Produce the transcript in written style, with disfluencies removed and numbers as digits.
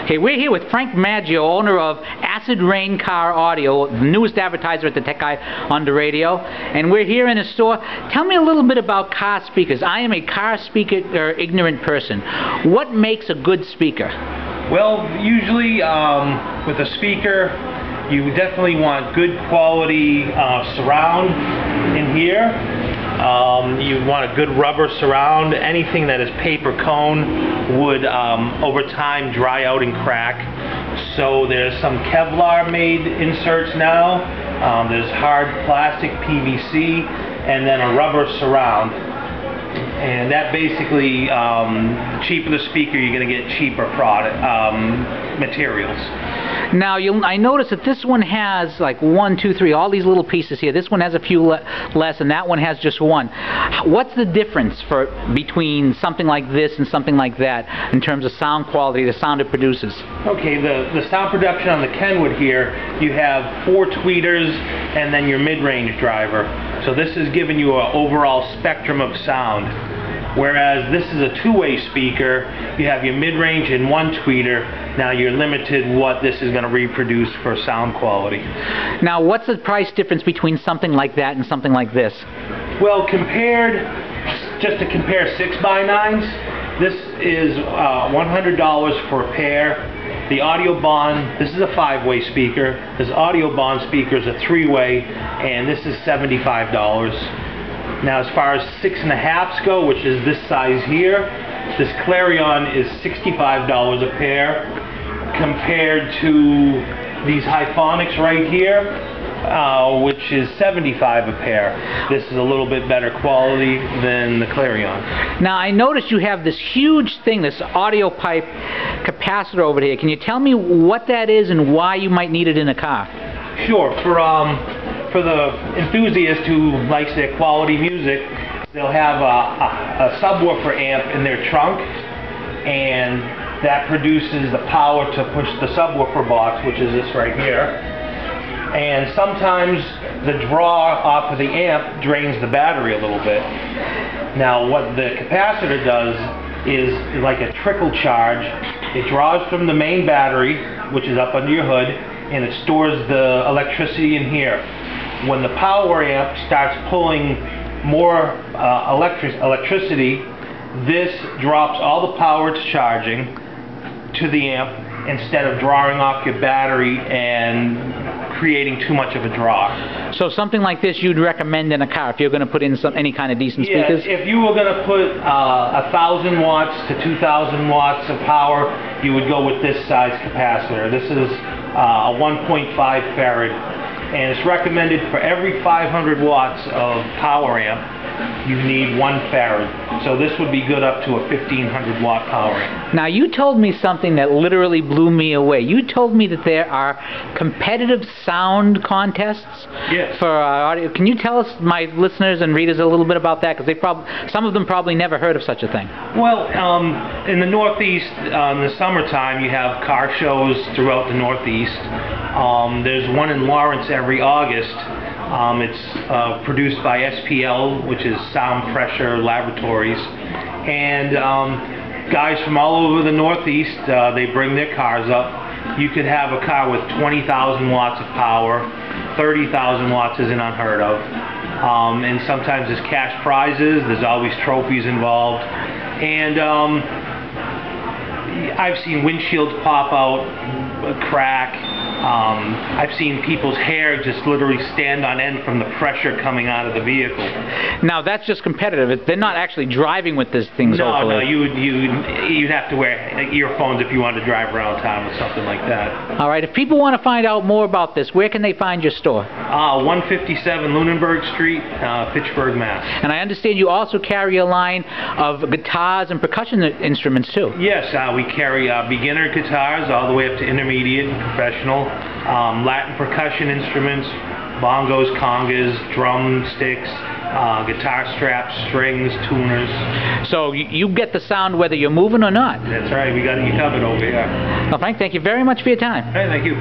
Okay, we're here with Frank Maggio, owner of Acid Rain Car Audio, the newest advertiser at DaTechGuy on DaRadio, and we're here in a store. Tell me a little bit about car speakers. I am a car speaker ignorant person. What makes a good speaker? Well, usually with a speaker, you definitely want good quality surround in here. You want a good rubber surround. Anything that is paper cone would over time dry out and crack. So there's some Kevlar made inserts now. There's hard plastic PVC and then a rubber surround. And that basically, the cheaper the speaker, you're going to get cheaper product materials. Now, I notice that this one has like 1, 2, 3, all these little pieces here. This one has a few less, and that one has just one. What's the difference between something like this and something like that in terms of sound quality, the sound it produces? Okay, the sound production on the Kenwood here, you have 4 tweeters and then your mid-range driver. So this is giving you an overall spectrum of sound. Whereas this is a two-way speaker, you have your mid-range and 1 tweeter. Now you're limited what this is going to reproduce for sound quality. Now what's the price difference between something like that and something like this? Well, just to compare 6x9s, this is $100 for a pair. The Audio Bond, this is a 5-way speaker. This Audio Bond speaker is a 3-way, and this is $75. Now as far as 6.5s go, which is this size here, this Clarion is $65 a pair compared to these Hyphonics right here, which is $75 a pair. This is a little bit better quality than the Clarion. Now I noticed you have this huge thing, this audio pipe capacitor over here. Can you tell me what that is and why you might need it in a car? Sure. For the enthusiast who likes their quality music, they'll have a subwoofer amp in their trunk, and that produces the power to push the subwoofer box, which is this right here. And sometimes the draw off of the amp drains the battery a little bit. Now what the capacitor does is like a trickle charge. It draws from the main battery, which is up under your hood, and it stores the electricity in here. When the power amp starts pulling more electricity, this drops all the power it's charging to the amp instead of drawing off your battery and creating too much of a draw. So something like this you'd recommend in a car if you're going to put in any kind of decent speakers? If you were going to put 1,000 watts to 2,000 watts of power, you would go with this size capacitor. This is a 1.5 farad. And it's recommended for every 500 watts of power amp, you need 1 farad. So this would be good up to a 1,500 watt power amp. Now you told me something that literally blew me away. You told me that there are competitive sound contests for audio. Can you tell us, my listeners and readers, a little bit about that? Because some of them probably never heard of such a thing. Well, in the Northeast, in the summertime, you have car shows throughout the Northeast. There's one in Lawrence every August. It's produced by SPL, which is Sound Pressure Laboratories, and guys from all over the Northeast, they bring their cars up. You could have a car with 20,000 watts of power. 30,000 watts isn't unheard of. And sometimes there's cash prizes. There's always trophies involved. And I've seen windshields pop out, crack. I've seen people's hair just literally stand on end from the pressure coming out of the vehicle. Now that's just competitive. They're not actually driving with these things. No, you'd have to wear earphones if you wanted to drive around town with something like that. All right. If people want to find out more about this, where can they find your store? 157 Lunenburg Street, Fitchburg, Mass. And I understand you also carry a line of guitars and percussion instruments too. Yes, we carry beginner guitars all the way up to intermediate and professional. Latin percussion instruments, bongos, congas, drumsticks, guitar straps, strings, tuners. So you get the sound whether you're moving or not. That's right, we got you covered over here. Well, Frank, thank you very much for your time. Hey, thank you.